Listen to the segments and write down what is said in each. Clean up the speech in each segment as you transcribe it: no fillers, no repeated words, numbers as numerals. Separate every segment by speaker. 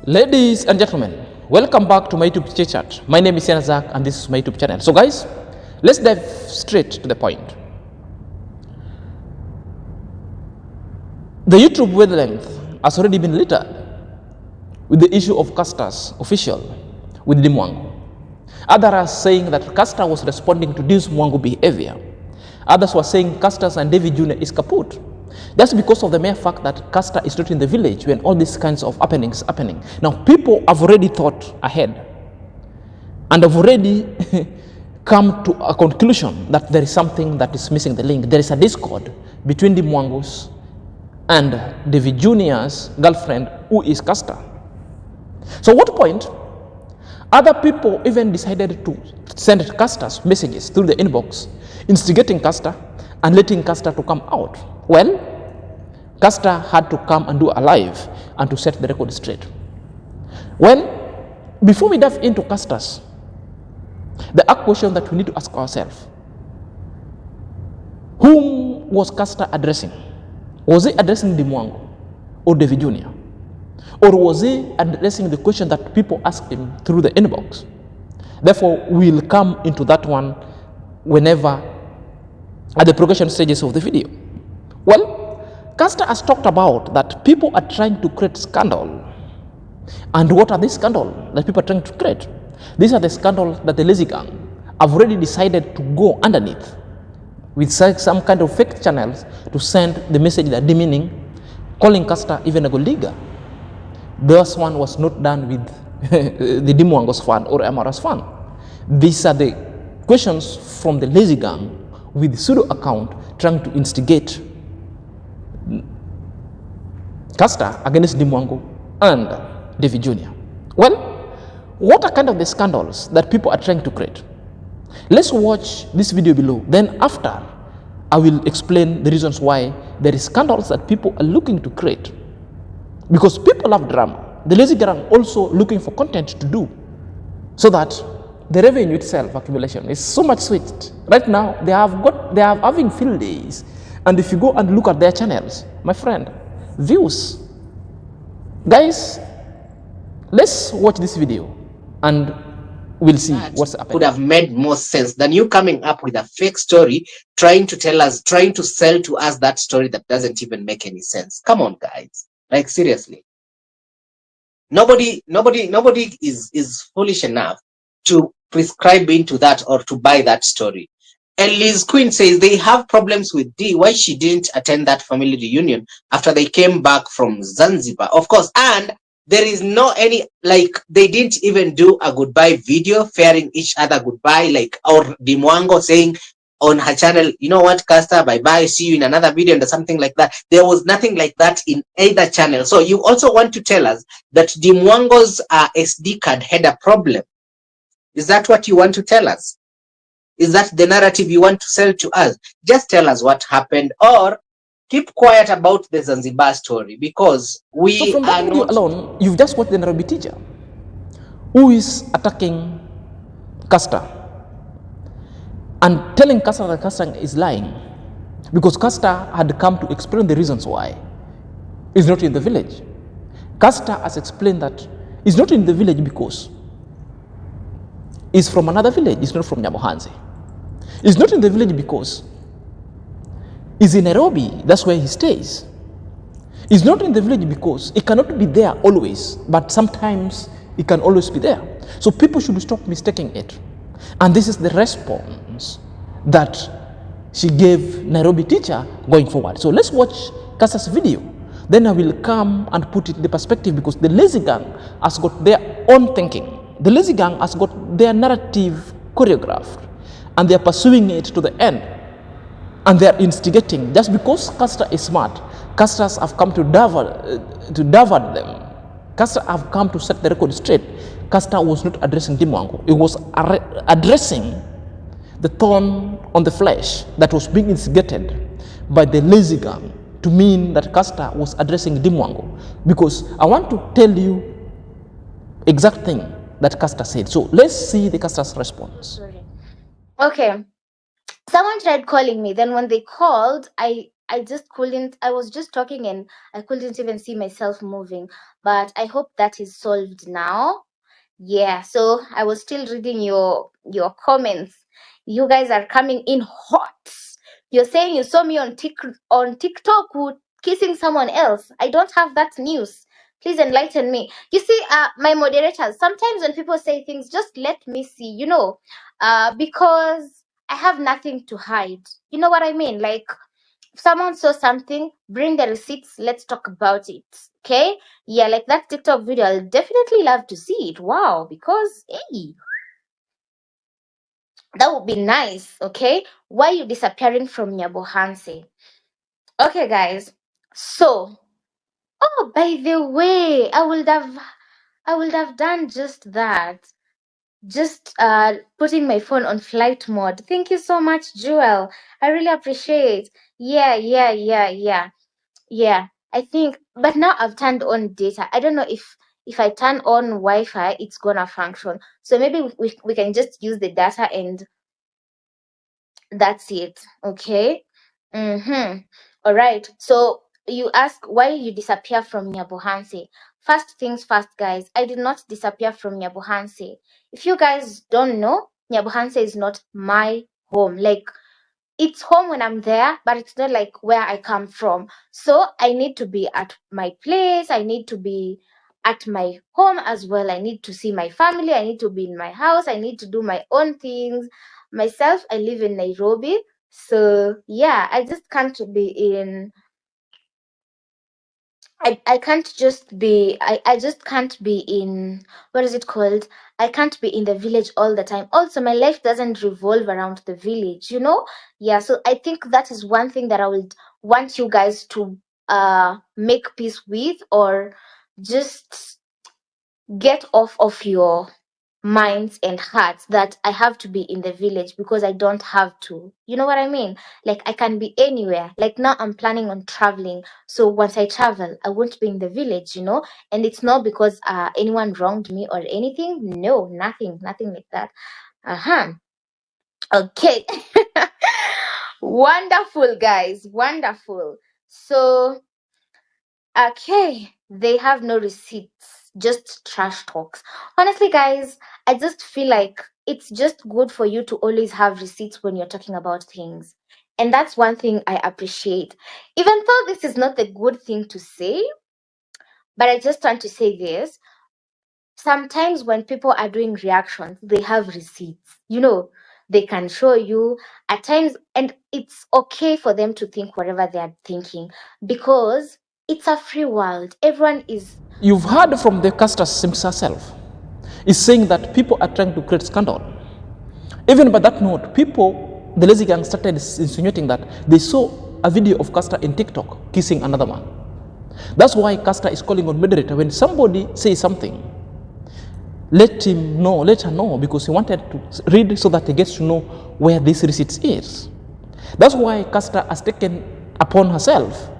Speaker 1: Ladies and gentlemen, welcome back to my YouTube chat. My name is Zach and this is my YouTube channel. So guys, let's dive straight to the point. The YouTube wavelength has already been littered with the issue of Casta's official with Deemwango. Others are saying that Casta was responding to Deemwango behavior. Others were saying Casta's and DavyJnr is kaput. That's because of the mere fact that Casta is not in the village when all these kinds of happenings happening. Now, people have already thought ahead and have already come to a conclusion that there is something that is missing the link. There is a discord between Deemwango's and DavyJnr's girlfriend, who is Casta. So, at what point, other people even decided to send Casta's messages through the inbox, instigating Casta and letting Casta to come out. Well, Casta had to come and do a live and to set the record straight. Well, before we dive into Casta's, the question that we need to ask ourselves: whom was Casta addressing? Was he addressing Deemwango or DavyJnr? Or was he addressing the question that people asked him through the inbox? Therefore, we'll come into that one whenever at the progression stages of the video. Well, Casta has talked about that people are trying to create scandal. And what are these scandals that people are trying to create? These are the scandals that the lazy gang have already decided to go underneath with some kind of fake channels to send the message that demeaning, calling Casta even a gold digger. This one was not done with the Deemwango's fan or Amara's fan. These are the questions from the lazy gang with the pseudo account trying to instigate Casta against Deemwango and DavyJnr. Well, what are kind of the scandals that people are trying to create? Let's watch this video below. Then after, I will explain the reasons why there is scandals that people are looking to create. Because people love drama. The lazy gang also looking for content to do so that the revenue itself accumulation is so much sweet. Right now, they are having field days. And if you go and look at their channels, my friend, views. Guys, let's watch this video and we'll see what's happening.
Speaker 2: Would have made more sense than you coming up with a fake story, trying to sell to us that story that doesn't even make any sense. Come on, guys. Like, seriously. Nobody is foolish enough to prescribe into that or to buy that story. And Liz Queen says they have problems with D, why she didn't attend that family reunion after they came back from Zanzibar. Of course, and there is no any, like, they didn't even do a goodbye video, faring each other goodbye, like, or Deemwango saying on her channel, you know what, Casta, bye-bye, see you in another video, and something like that. There was nothing like that in either channel. So you also want to tell us that Deemwango's SD card had a problem. Is that what you want to tell us? Is that the narrative you want to sell to us? Just tell us what happened, or keep quiet about the Zanzibar story, because we
Speaker 1: so from that video alone, you've just watched the Nairobi teacher who is attacking Casta and telling Casta that Casta is lying because Casta had come to explain the reasons why he's not in the village. Casta has explained that he's not in the village because he's from another village, he's not from Nyamohanzi. He's not in the village because he's in Nairobi, that's where he stays. He's not in the village because he cannot be there always, but sometimes he can always be there. So people should stop mistaking it. And this is the response that she gave Nairobi teacher going forward. So let's watch Casta's video. Then I will come and put it in the perspective, because the lazy gang has got their own thinking. The lazy gang has got their narrative choreographed and they are pursuing it to the end. And they are instigating. Just because Casta is smart, Castas have come to divert them. Casta have come to set the record straight. Casta was not addressing Deemwango. It was addressing the thorn on the flesh that was being instigated by the lazy gang to mean that Casta was addressing Deemwango. Because I want to tell you exact thing that Casta said. So let's see the Casta's response.
Speaker 3: Okay. Someone tried calling me. Then when they called, I I just couldn't. I was just talking and I couldn't even see myself moving. But I hope that is solved now. Yeah, so I was still reading your comments. You guys are coming in hot. You're saying you saw me on TikTok kissing someone else. I don't have that news. Please enlighten me. You see, my moderators, sometimes when people say things, just let me see, because I have nothing to hide. You know what I mean? Like, if someone saw something, bring the receipts, let's talk about it. Okay? Yeah, like that TikTok video, I'll definitely love to see it. Wow, because hey, that would be nice. Okay? Why are you disappearing from Nyabohanse? Okay, guys. So, oh, by the way, I would have done just that. Just putting my phone on flight mode. Thank you so much, Jewel. I really appreciate. Yeah, I think, but now I've turned on data. I don't know if I turn on Wi-Fi, it's gonna function. So maybe we can just use the data and that's it. Okay. All right. So you ask why you disappear from Nyabohanse. First things first, guys. I did not disappear from Nyabohanse. If you guys don't know, Nyabohanse is not my home. Like, it's home when I'm there, but it's not like where I come from. So I need to be at my place. I need to be at my home as well. I need to see my family. I need to be in my house. I need to do my own things. Myself, I live in Nairobi. So yeah, I just can't be in I can't just be I just can't be in what is it called? I can't be in the village all the time. Also, my life doesn't revolve around the village, you know? Yeah, so I think that is one thing that I would want you guys to make peace with, or just get off of your minds and hearts that I have to be in the village because I don't have to. You know what I mean? Like, I can be anywhere. Like, now I'm planning on traveling. So once I travel, I won't be in the village, you know? And it's not because anyone wronged me or anything. No, nothing like that. Uh-huh. Okay. Wonderful, guys. Wonderful. So, okay, they have no receipts, just trash talks. Honestly, guys, I just feel like it's just good for you to always have receipts when you're talking about things. And that's one thing I appreciate. Even though this is not a good thing to say, but I just want to say this. Sometimes when people are doing reactions, they have receipts. You know, they can show you at times, and it's okay for them to think whatever they are thinking because it's a free world. Everyone is.
Speaker 1: You've heard from the Casta himself. He's saying that people are trying to create scandal. Even by that note, the lazy gang started insinuating that they saw a video of Casta in TikTok kissing another man. That's why Casta is calling on moderator when somebody says something. Let her know, because he wanted to read so that he gets to know where this receipt is. That's why Casta has taken upon herself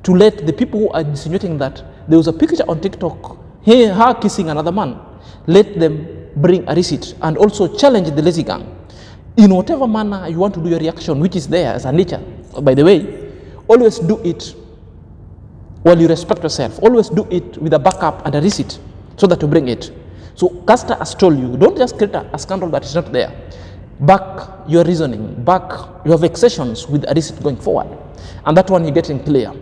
Speaker 1: to let the people who are insinuating that there was a picture on TikTok, her kissing another man, let them bring a receipt and also challenge the lazy gang. In whatever manner you want to do your reaction, which is there as a nature, by the way, always do it while you respect yourself. Always do it with a backup and a receipt so that you bring it. So Casta has told you, don't just create a scandal that is not there. Back your reasoning, back your vexations with a receipt going forward. And that one you're getting clear.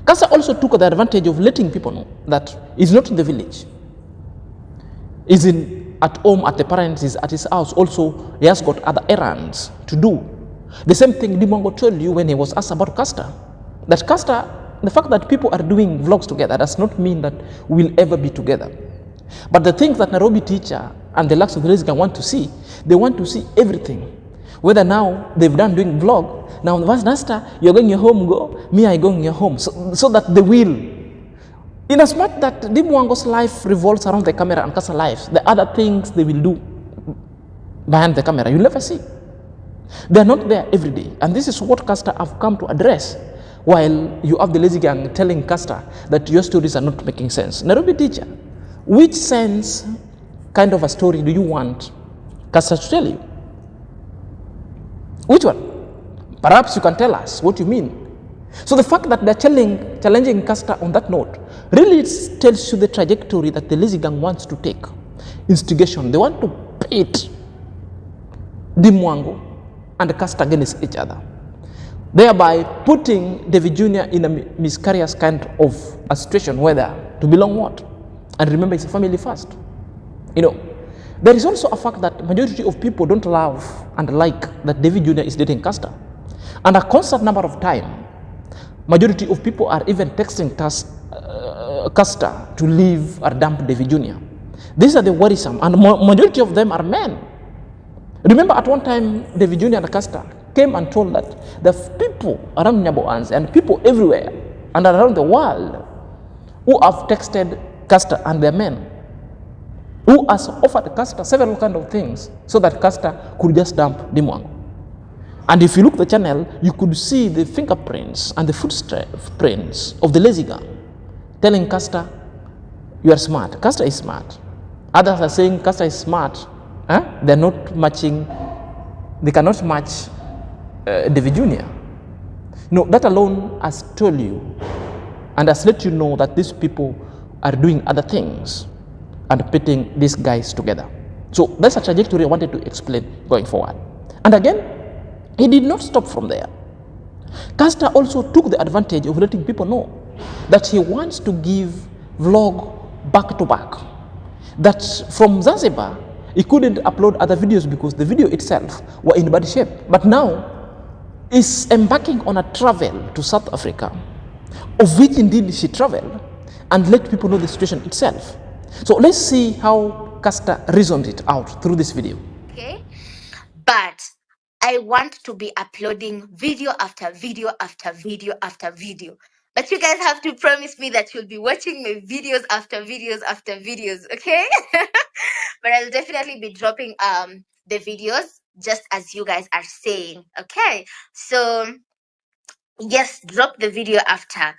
Speaker 1: Casta also took the advantage of letting people know that he's not in the village. He's at home, at the parents, he's at his house. Also, he has got other errands to do. The same thing Deemwango told you when he was asked about Casta. That Casta, the fact that people are doing vlogs together does not mean that we'll ever be together. But the things that Nairobi teacher and the likes of the lazy gang want to see, they want to see everything. Whether now they've done doing vlog, now once Nasta, you're going your home, go, me I going your home, so that they will. In as much that Deemwango's life revolves around the camera and Casta life, the other things they will do behind the camera, you'll never see. They're not there every day. And this is what Casta have come to address, while you have the lazy gang telling Casta that your stories are not making sense. Nairobi teacher, which sense kind of a story do you want Casta to tell you? Which one? Perhaps you can tell us what you mean. So the fact that they're challenging Casta on that note really tells you the trajectory that the lazy gang wants to take. Instigation. They want to pit Deemwango and Casta against each other, thereby putting DavyJnr in a miscarriage kind of a situation where to belong what? And remember, it's a family first. You know, there is also a fact that majority of people don't love and like that DavyJnr is dating Casta. And a constant number of time, majority of people are even texting Casta to leave or dump DavyJnr. These are the worrisome, and majority of them are men. Remember, at one time, DavyJnr and Casta came and told that the people around Nyaboans and people everywhere and around the world who have texted Casta and their men, who has offered Casta several kind of things so that Casta could just dump Deemwango. And if you look at the channel, you could see the fingerprints and the footprints of the lazy gang telling Casta, you are smart. Casta is smart. Others are saying Casta is smart. They're not matching, they cannot match DavyJnr. No, that alone has told you and has let you know that these people are doing other things and putting these guys together. So that's a trajectory I wanted to explain going forward. And again, he did not stop from there. Casta also took the advantage of letting people know that he wants to give vlog back to back. That from Zanzibar, he couldn't upload other videos because the video itself were in bad shape. But now, is embarking on a travel to South Africa, of which indeed she traveled, and let people know the situation itself. So let's see how Casta reasoned it out through this video.
Speaker 3: Okay, but I want to be uploading video after video after video after video. But you guys have to promise me that you'll be watching my videos after videos after videos, okay? But I'll definitely be dropping the videos just as you guys are saying, okay? So yes, drop the video after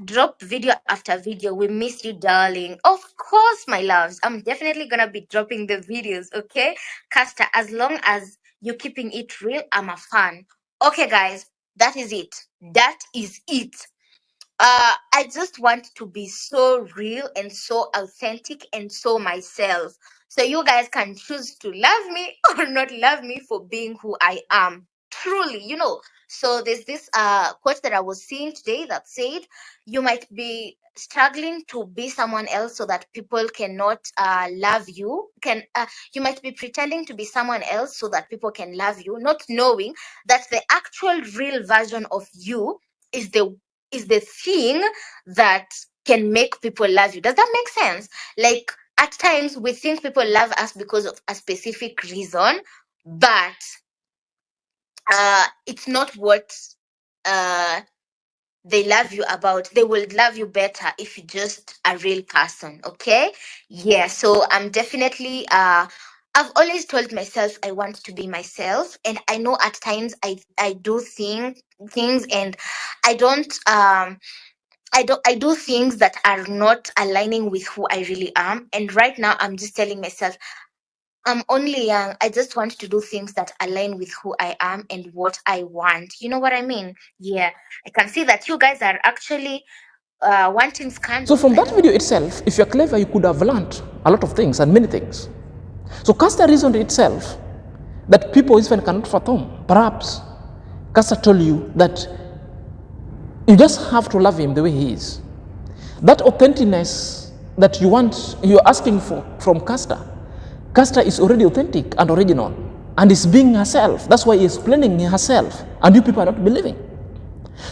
Speaker 3: drop video after video. We miss you, darling. Of course, my loves, I'm definitely gonna be dropping the videos, okay? Casta, as long as you're keeping it real, I'm a fan. Okay, guys, that is it. That is it. I just want to be so real and so authentic and so myself, so you guys can choose to love me or not love me for being who I am truly, you know. So there's this quote that I was seeing today that said, you might be struggling to be someone else so that people cannot love you. You might be pretending to be someone else so that people can love you, not knowing that the actual real version of you is the thing that can make people love you. Does that make sense? Like, at times we think people love us because of a specific reason, but it's not what they love you about. They will love you better if you're just a real person, okay? Yeah, so I'm definitely I've always told myself I want to be myself, and I know at times I do things and I do things that are not aligning with who I really am. And right now I'm just telling myself, I'm only young. I just want to do things that align with who I am and what I want. You know what I mean? Yeah. I can see that you guys are actually wanting scandals.
Speaker 1: So from that video itself, if you're clever, you could have learned a lot of things and many things. So Casta reasoned itself that people even cannot fathom. Perhaps Casta told you that you just have to love him the way he is. That authenticness that you're asking for from Casta is already authentic and original and is being herself. That's why he's explaining herself, and you people are not believing.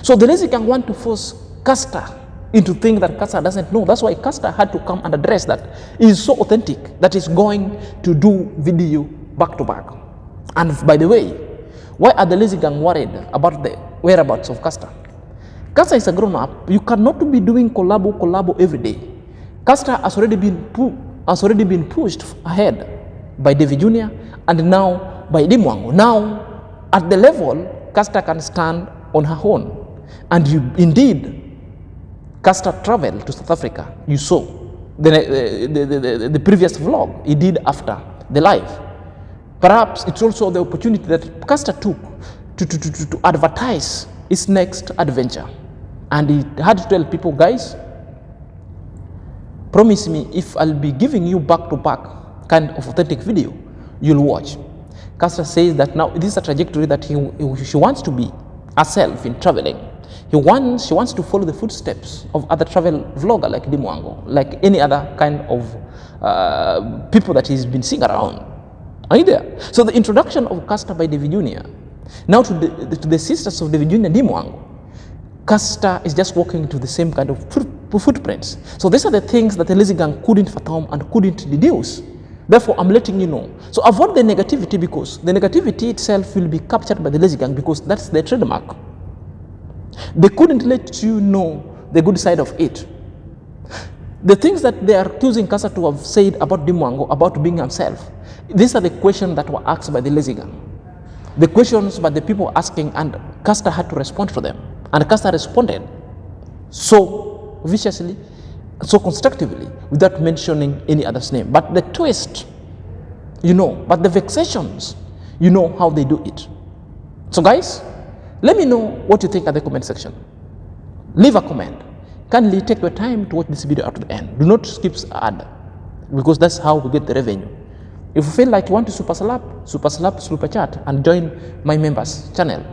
Speaker 1: So the lazy gang want to force Casta into things that Casta doesn't know. That's why Casta had to come and address that he is so authentic that he's going to do video back to back. And by the way, why are the lazy gang worried about the whereabouts of Casta? Casta is a grown-up. You cannot be doing collabo every day. Casta has already been pushed ahead by DavyJnr and now by Deemwango. Now, at the level, Casta can stand on her own. And indeed, Casta traveled to South Africa. You saw the previous vlog he did after the live. Perhaps it's also the opportunity that Casta took to advertise its next adventure. And it had to tell people, guys, promise me if I'll be giving you back-to-back kind of authentic video, you'll watch. Casta says that now this is a trajectory that she wants to be herself in traveling. She wants to follow the footsteps of other travel vlogger like Deemwango, like any other kind of people that he's been seeing around. Are you there? So the introduction of Casta by DavyJnr, now to the sisters of DavyJnr and Deemwango, Casta is just walking into the same kind of footprints. So these are the things that the lazy gang couldn't fathom and couldn't deduce. Therefore, I'm letting you know. So avoid the negativity, because the negativity itself will be captured by the lazy gang, because that's their trademark. They couldn't let you know the good side of it. The things that they are accusing Casta to have said about Deemwango, about being himself, these are the questions that were asked by the lazy gang. The questions by the people asking, and Casta had to respond to them. And Casta responded so viciously, so constructively, without mentioning any other's name. But the twist, but the vexations, how they do it. So guys, let me know what you think at the comment section. Leave a comment. Kindly take your time to watch this video up to the end. Do not skip ad, because that's how we get the revenue. If you feel like you want to super chat, and join my members channel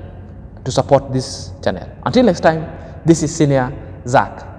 Speaker 1: to support this channel. Until next time, this is Senior Zach.